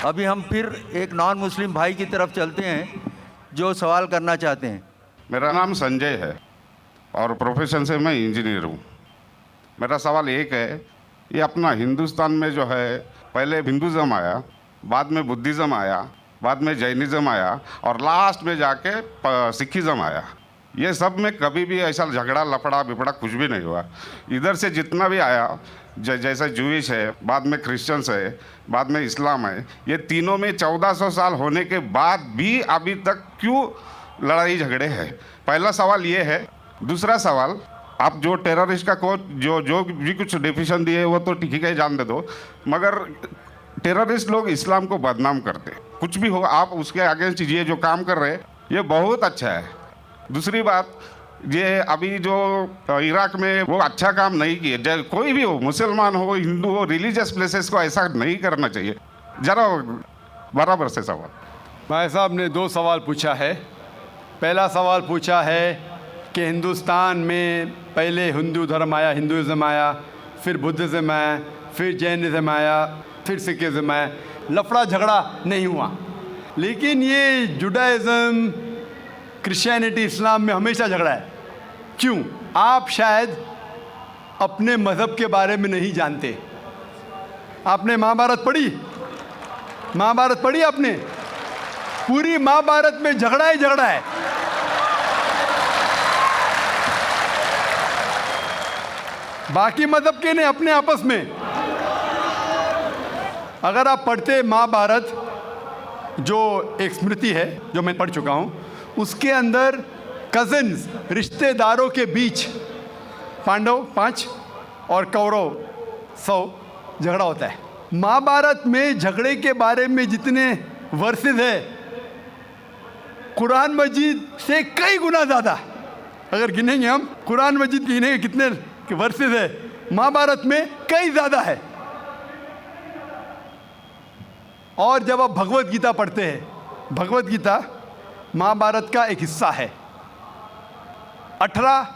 अभी हम फिर एक नॉन मुस्लिम भाई की तरफ चलते हैं जो सवाल करना चाहते हैं। मेरा नाम संजय है और प्रोफेशन से मैं इंजीनियर हूँ। मेरा सवाल एक है, ये अपना हिंदुस्तान में जो है पहले हिंदुज़म आया, बाद में बुद्धिज़्म आया, बाद में जैनिज़्म आया और लास्ट में जाके सिखिज़्म आया। ये सब में कभी भी ऐसा झगड़ा लफड़ा बिपड़ा कुछ भी नहीं हुआ। इधर से जितना भी आया, जैसे जूइश है, बाद में क्रिश्चियंस है, बाद में इस्लाम है, ये तीनों में 1400 साल होने के बाद भी अभी तक क्यों लड़ाई झगड़े हैं? पहला सवाल ये है। दूसरा सवाल, आप जो टेररिस्ट का जो भी कुछ डेफिनेशन दिए वो तो ठीक है, जान दे दो, मगर टेररिस्ट लोग इस्लाम को बदनाम करते। कुछ भी हो, आप उसके अगेंस्ट ये जो काम कर रहे हैं ये बहुत अच्छा है। दूसरी बात, ये अभी जो इराक में वो अच्छा काम नहीं किए, कोई भी हो, मुसलमान हो, हिंदू हो, रिलीजियस प्लेसेस को ऐसा नहीं करना चाहिए। जरा बराबर से सवाल। भाई साहब ने 2 सवाल पूछा है। पहला सवाल पूछा है कि हिंदुस्तान में पहले हिंदू धर्म आया, हिंदुज़म आया, फिर बुद्धिज़्म आया, फिर जैनिज़्म आया, फिर सिखिज़्म आया। लफड़ा झगड़ा नहीं हुआ, लेकिन ये जुडाइज़म, क्रिश्चियनिटी, इस्लाम में हमेशा झगड़ा है। क्यों? आप शायद अपने मज़हब के बारे में नहीं जानते। आपने महाभारत पढ़ी? महाभारत पढ़ी आपने? पूरी महाभारत में झगड़ा ही झगड़ा है। बाकी मज़हब के ने अपने आपस में। अगर आप पढ़ते महाभारत, जो एक स्मृति है जो मैं पढ़ चुका हूँ, उसके अंदर कज़न्स, रिश्तेदारों के बीच पांडव 5 और कौरव 100 झगड़ा होता है। महाभारत में झगड़े के बारे में जितने वर्सेस है, कुरान मजीद से कई गुना ज़्यादा। अगर गिनेंगे हम, कुरान मजीद गिनेंगे कितने वर्सेस है, महाभारत में कई ज़्यादा है। और जब आप भगवत गीता पढ़ते हैं, भगवत गीता महाभारत का एक हिस्सा है। 18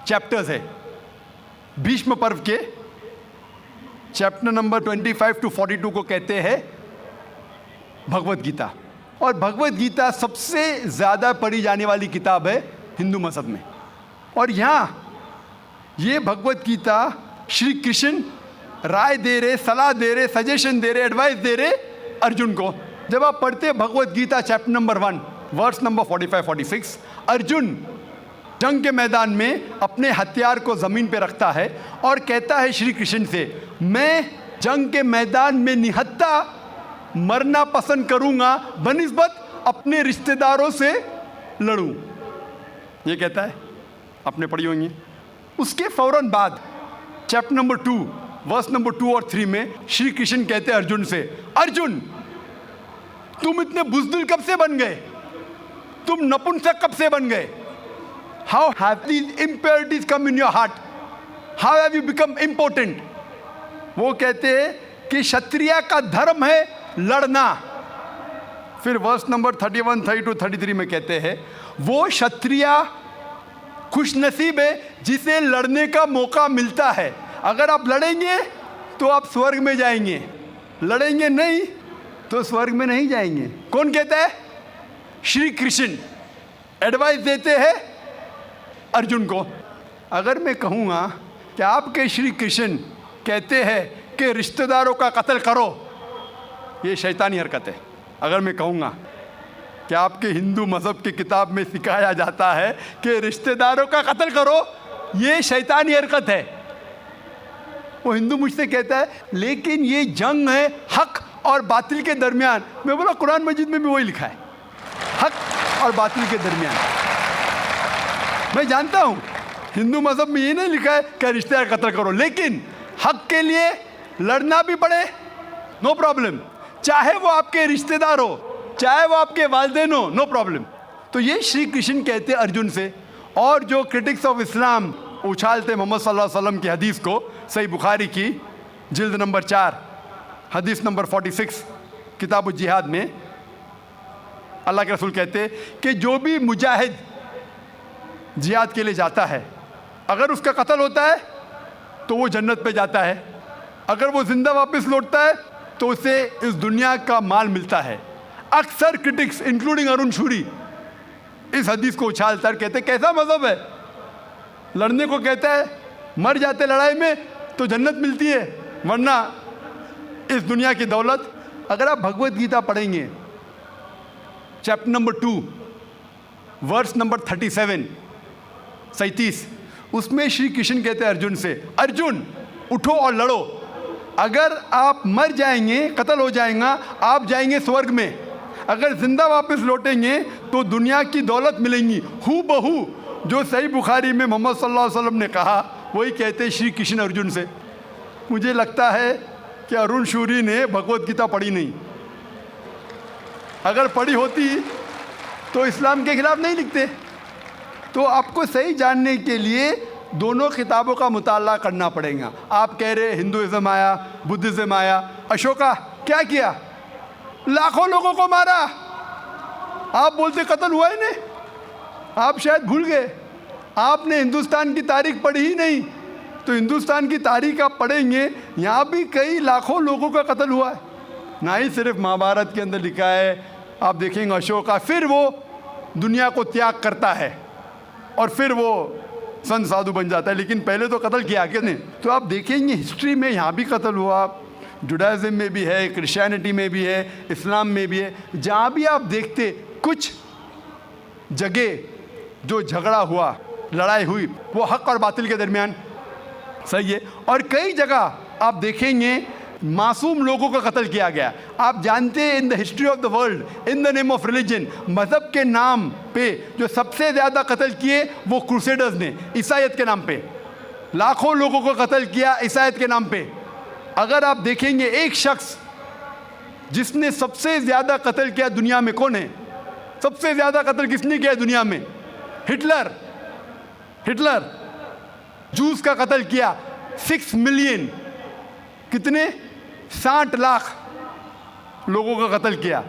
चैप्टर्स है। भीष्म पर्व के चैप्टर नंबर 25 to 42 को कहते हैं भगवत गीता। और भगवत गीता सबसे ज़्यादा पढ़ी जाने वाली किताब है हिंदू मज़हब में। और यहाँ ये भगवत गीता श्री कृष्ण राय दे रहे, सलाह दे रहे, सजेशन दे रहे, एडवाइस दे रहे अर्जुन को। जब आप पढ़ते Bhagavad Gita chapter number 1 verse number 45-46, Arjun जंग के मैदान में अपने हथियार को ज़मीन पे रखता है और कहता है श्री कृष्ण से, मैं जंग के मैदान में निहत्था मरना पसंद करूँगा बनिस्बत अपने रिश्तेदारों से लड़ूँ। ये कहता है, आपने पढ़ी होंगी। उसके फ़ौरन बाद चैप्टर नंबर 2 वर्स नंबर 2 और 3 में श्री कृष्ण कहते हैं अर्जुन से, अर्जुन तुम इतने बुज़दिल कब से बन गए? तुम नपुंसक कब से बन गए? How have these impurities come in your heart? How have you become impotent? वो कहते हैं कि क्षत्रिय का धर्म है लड़ना। फिर वर्स नंबर 31, 32, 33 में कहते हैं, वो क्षत्रिय खुशनसीब है जिसे लड़ने का मौका मिलता है। अगर आप लड़ेंगे तो आप स्वर्ग में जाएंगे, लड़ेंगे नहीं तो स्वर्ग में नहीं जाएंगे। कौन कहता है? श्री कृष्ण एडवाइस देते हैं अर्जुन को। अगर मैं कहूँगा कि आपके श्री कृष्ण कहते हैं कि रिश्तेदारों का कत्ल करो, ये शैतानी हरकत है। अगर मैं कहूँगा कि आपके हिंदू मज़हब की किताब में सिखाया जाता है कि रिश्तेदारों का कत्ल करो, ये शैतानी हरकत है। वो हिंदू मुझसे कहता है लेकिन ये जंग है हक और बातिल के दरमियान। मैं बोला कुरान मजीद में भी वही लिखा है, हक और बातिल के दरमियान। मैं जानता हूँ हिंदू मज़हब में ये नहीं लिखा है कि रिश्तेदार कत्ल करो, लेकिन हक के लिए लड़ना भी पड़े, नो प्रॉब्लम। चाहे वो आपके रिश्तेदार हो, चाहे वो आपके वालिदैन हो, नो प्रॉब्लम। तो ये श्री कृष्ण कहते अर्जुन से। और जो क्रिटिक्स ऑफ इस्लाम उछालते मोहम्मद सल्लल्लाहु अलैहि वसल्लम की हदीस को, सही बुखारी की जिल्द नंबर 4 हदीस नंबर 46 किताब जिहाद में अल्लाह के रसूल कहते कि जो भी मुजाहिद जिहाद के लिए जाता है, अगर उसका कत्ल होता है तो वो जन्नत पे जाता है, अगर वो ज़िंदा वापस लौटता है तो उसे इस दुनिया का माल मिलता है। अक्सर क्रिटिक्स इंक्लूडिंग अरुण शूरी इस हदीस को उछालकर कहते कैसा मजहब है, लड़ने को कहता है, मर जाते लड़ाई में तो जन्नत मिलती है, वरना इस दुनिया की दौलत। अगर आप भगवत गीता पढ़ेंगे चैप्टर नंबर 2 वर्स नंबर 37, उसमें श्री कृष्ण कहते हैं अर्जुन से, अर्जुन उठो और लड़ो, अगर आप मर जाएंगे, कत्ल हो जाएगा, आप जाएंगे स्वर्ग में, अगर जिंदा वापस लौटेंगे तो दुनिया की दौलत मिलेंगी। हू बहू जो सही बुखारी में मोहम्मद सल्लल्लाहु अलैहि वसल्लम ने कहा वही कहते श्री कृष्ण अर्जुन से। मुझे लगता है कि अरुण शूरी ने भगवत गीता पढ़ी नहीं, अगर पढ़ी होती तो इस्लाम के खिलाफ नहीं लिखते। तो आपको सही जानने के लिए दोनों किताबों का मुताला करना पड़ेगा। आप कह रहे हिंदुइज्म आया, बुद्धिज्म आया, अशोका क्या किया, लाखों लोगों को मारा, आप बोलते कत्ल हुआ ही नहीं, आप शायद भूल गए, आपने हिंदुस्तान की तारीख पढ़ी ही नहीं। तो हिंदुस्तान की तारीख आप पढ़ेंगे, यहाँ भी कई लाखों लोगों का कत्ल हुआ है, ना ही सिर्फ महाभारत के अंदर लिखा है। आप देखेंगे अशोका फिर वो दुनिया को त्याग करता है और फिर वो संत साधु बन जाता है, लेकिन पहले तो कत्ल किया किसने। तो आप देखेंगे हिस्ट्री में यहाँ भी कत्ल हुआ, जुडाइज़म में भी है, क्रिश्चियनिटी में भी है, इस्लाम में भी है। जहाँ भी आप देखते कुछ जगह जो झगड़ा हुआ, लड़ाई हुई, वो हक और बातिल के दरमियान, सही है। और कई जगह आप देखेंगे मासूम लोगों का कत्ल किया गया। आप जानते हैं in the history of the world in the name of religion, मज़हब के नाम पे जो सबसे ज़्यादा कत्ल किए वो क्रूसेडर्स ने ईसाईयत के नाम पे, लाखों लोगों को कत्ल किया ईसाईयत के नाम पे। अगर आप देखेंगे एक शख्स जिसने सबसे ज़्यादा कत्ल किया दुनिया में कौन है, सबसे ज़्यादा कत्ल किसने किया दुनिया में, हिटलर। हिटलर जूस का कत्ल किया, 6 मिलियन, कितने 60 लाख लोगों का कत्ल किया।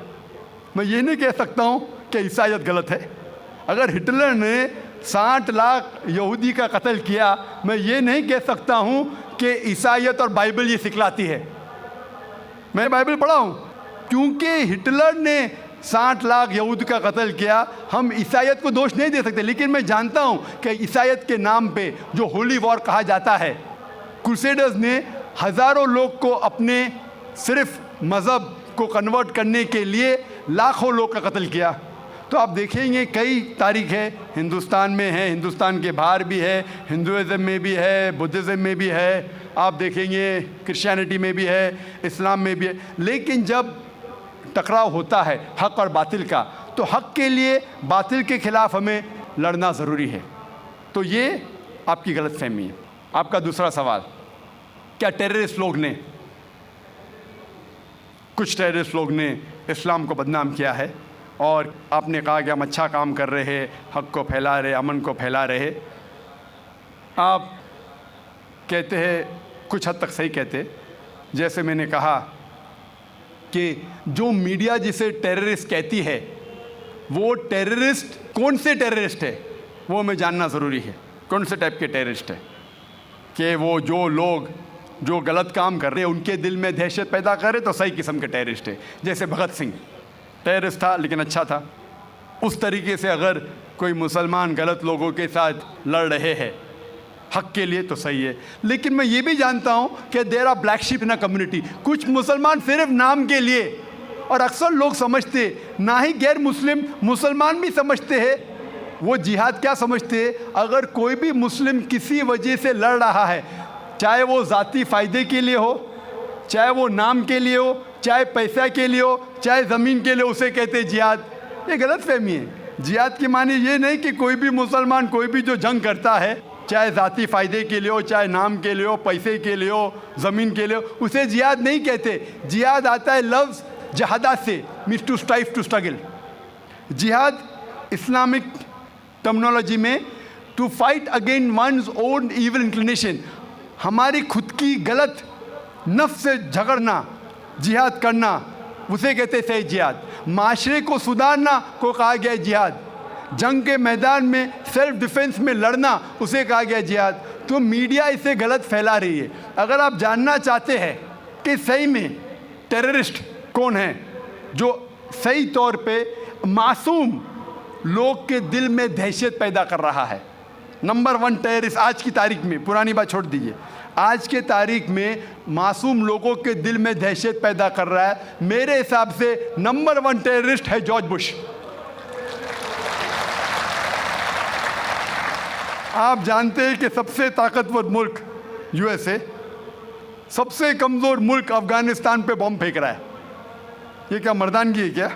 मैं ये नहीं कह सकता हूँ कि ईसाईयत गलत है। अगर हिटलर ने 60 लाख यहूदी का कत्ल किया, मैं ये नहीं कह सकता हूँ कि ईसाईयत और बाइबल ये सिखलाती है। मैं बाइबल पढ़ा हूँ, क्योंकि हिटलर ने 60 लाख यहूद का कत्ल किया, हम ईसाईयत को दोष नहीं दे सकते। लेकिन मैं जानता हूँ कि ईसाईयत के नाम पे जो होली वॉर कहा जाता है, क्रूसेडर्स ने हज़ारों लोग को अपने सिर्फ मज़हब को कन्वर्ट करने के लिए लाखों लोग का कत्ल किया। तो आप देखेंगे कई तारीख है, हिंदुस्तान में है, हिंदुस्तान के बाहर भी है, हिंदुइज़म में भी है, बुद्धिज़्म में भी है, आप देखेंगे क्रिश्चियनिटी में भी है, इस्लाम में भी है। लेकिन जब टकराव होता है हक और बातिल का, तो हक के लिए बातिल के खिलाफ हमें लड़ना ज़रूरी है। तो ये आपकी गलतफहमी है। आपका दूसरा सवाल, क्या टेररिस्ट लोग ने, कुछ टेररिस्ट लोग ने इस्लाम को बदनाम किया है, और आपने कहा कि हम अच्छा काम कर रहे हैं, हक को फैला रहे, अमन को फैला रहे। आप कहते हैं, कुछ हद तक सही कहते, जैसे मैंने कहा कि जो मीडिया जिसे टेररिस्ट कहती है, वो टेररिस्ट कौन से टेररिस्ट है वो हमें जानना ज़रूरी है। कौन से टाइप के टेररिस्ट है, कि वो जो लोग जो गलत काम कर रहे हैं उनके दिल में दहशत पैदा करे तो सही किस्म के टेररिस्ट है। जैसे भगत सिंह टेररिस्ट था लेकिन अच्छा था, उस तरीके से अगर कोई मुसलमान गलत लोगों के साथ लड़ रहे हैं हक के लिए तो सही है। लेकिन मैं ये भी जानता हूँ कि there are black sheep in a community, कुछ मुसलमान सिर्फ नाम के लिए, और अक्सर लोग समझते, ना ही गैर मुस्लिम, मुसलमान भी समझते हैं, वो जिहाद क्या समझते हैं, अगर कोई भी मुस्लिम किसी वजह से लड़ रहा है, चाहे वो ज़ाती फ़ायदे के लिए हो, चाहे वो नाम के लिए हो, चाहे पैसा के लिए हो, चाहे ज़मीन के लिए, उसे कहते हैं जिहाद। ये गलत फहमी है। जिहाद की मानी ये नहीं कि कोई भी मुसलमान कोई भी जो जंग करता है, चाहे ज़ाती फ़ायदे के लिए हो, चाहे नाम के लिए हो, पैसे के लिए हो, ज़मीन के लिए हो, उसे जिहाद नहीं कहते। जिहाद आता है लफ्ज़ जहादा से, means to strive, to struggle. जिहाद इस्लामिक टर्मिनोलॉजी में to fight against one's own evil inclination, हमारी खुद की गलत नफ्स से झगड़ना, जिहाद करना, उसे कहते सही जिहाद। माशरे को सुधारना को कहा गया है जिहाद। जंग के मैदान में सेल्फ डिफेंस में लड़ना, उसे कहा गया जिहाद। तो मीडिया इसे गलत फैला रही है। अगर आप जानना चाहते हैं कि सही में टेररिस्ट कौन है जो सही तौर पे मासूम लोग के दिल में दहशत पैदा कर रहा है? नंबर 1 टेररिस्ट आज की तारीख में, पुरानी बात छोड़ दीजिए, आज के तारीख में मासूम लोगों के दिल में दहशत पैदा कर रहा है, मेरे हिसाब से नंबर 1 टेररिस्ट है जॉर्ज बुश। आप जानते हैं कि सबसे ताकतवर मुल्क यूएसए, सबसे कमज़ोर मुल्क अफगानिस्तान पे बॉम्ब फेंक रहा है। ये क्या मर्दानगी है क्या?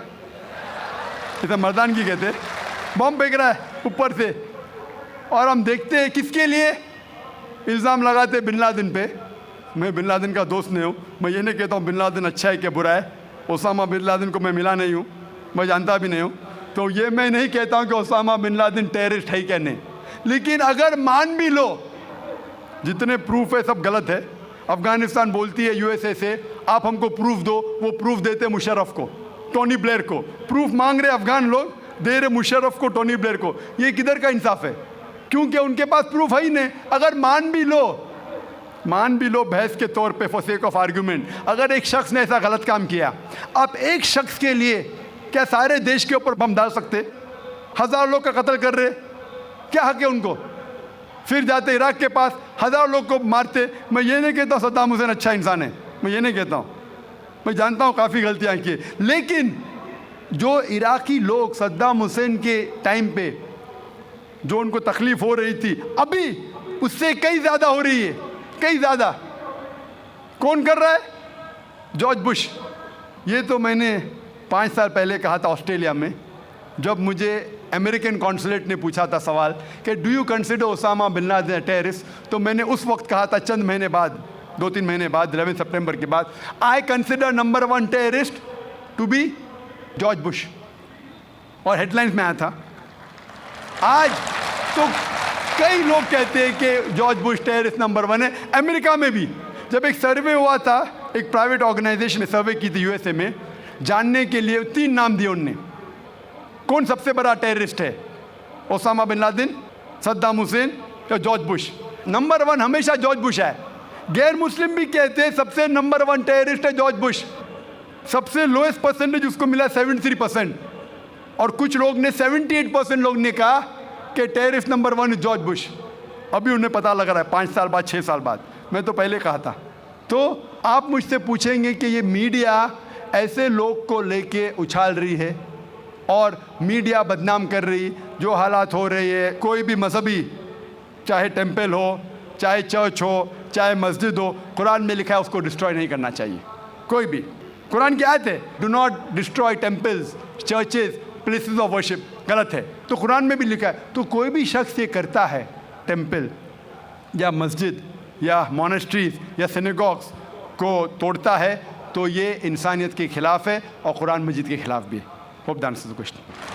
इसे मर्दानगी कहते हैं। बॉम्ब फेंक रहा है ऊपर से, और हम देखते हैं किसके लिए इल्ज़ाम लगाते बिन लादेन पे। मैं बिन लादेन का दोस्त नहीं हूँ, मैं ये नहीं कहता हूँ बिन लादेन अच्छा है क्या बुरा है। ओसामा बिन लादेन को मैं मिला नहीं हूँ, मैं जानता भी नहीं हूँ, तो ये मैं नहीं कहता हूँ कि ओसामा बिन लादेन टेररिस्ट है क्या नहीं। लेकिन अगर मान भी लो, जितने प्रूफ है सब गलत है। अफगानिस्तान बोलती है यूएसए से आप हमको प्रूफ दो, वो प्रूफ देते मुशर्रफ को, टोनी ब्लेयर को। प्रूफ मांग रहे अफगान लोग, दे रहे मुशर्रफ को, टोनी ब्लेयर को। ये किधर का इंसाफ है? क्योंकि उनके पास प्रूफ है ही नहीं। अगर मान भी लो बहस के तौर पे, फॉर सेक ऑफ आर्ग्यूमेंट, अगर एक शख्स ने ऐसा गलत काम किया, आप एक शख्स के लिए क्या सारे देश के ऊपर बम डाल सकते? 1000 लोग का कत्ल कर रहे, क्या हक है उनको? फिर जाते इराक के पास 1000 लोग को मारते। मैं ये नहीं कहता सद्दाम हुसैन अच्छा इंसान है, मैं ये नहीं कहता हूँ, मैं जानता हूँ काफ़ी गलतियाँ की, लेकिन जो इराकी लोग सद्दाम हुसैन के टाइम पे जो उनको तकलीफ़ हो रही थी, अभी उससे कई ज़्यादा हो रही है, कई ज़्यादा। कौन कर रहा है? George Bush. ये तो मैंने 5 साल पहले कहा था ऑस्ट्रेलिया में, जब मुझे अमेरिकन कॉन्सुलेट ने पूछा था सवाल कि do you consider Osama bin Laden terrorist, तो मैंने उस वक्त कहा था, चंद महीने बाद, 2-3 महीने बाद, 11 सितंबर के बाद, I consider number 1 terrorist to be George Bush, और हेडलाइंस में आया था। आज तो कई लोग कहते हैं कि जॉर्ज बुश टेररिस्ट नंबर 1 है। अमेरिका में भी जब एक सर्वे हुआ था, एक प्राइवेट ऑर्गेनाइजेशन ने सर्वे की थी यूएसए में, जानने के लिए 3 नाम दिए उनने, कौन सबसे बड़ा टेररिस्ट है, Osama bin Laden, Saddam Hussein या जॉर्ज बुश। नंबर 1 हमेशा जॉर्ज बुश है। गैर मुस्लिम भी कहते हैं सबसे नंबर 1 टेररिस्ट है जॉर्ज बुश। सबसे लोएस्ट परसेंटेज उसको मिला 73%, और कुछ लोग ने 78% लोग ने कहा कि टेररिस्ट नंबर 1 जॉर्ज बुश। अभी उन्हें पता लग रहा है 5 साल बाद, 6 साल बाद, मैं तो पहले कहा था। तो आप मुझसे पूछेंगे कि ये मीडिया ऐसे लोग को लेके उछाल रही है और मीडिया बदनाम कर रही, जो हालात हो रहे हैं, कोई भी मजहबी, चाहे टेम्पल हो, चाहे चर्च हो, चाहे मस्जिद हो, कुरान में लिखा है उसको डिस्ट्रॉय नहीं करना चाहिए। कोई भी, कुरान की आयत है, do not destroy temples, churches, places of worship, गलत है। तो कुरान में भी लिखा है। तो कोई भी शख्स ये करता है, टेम्पल या मस्जिद या मोनेस्ट्रीज या सिनेगॉग्स को तोड़ता है, तो ये इंसानियत के ख़िलाफ़ है और कुरान मजीद के ख़िलाफ़ भी है। Hope that answers the question.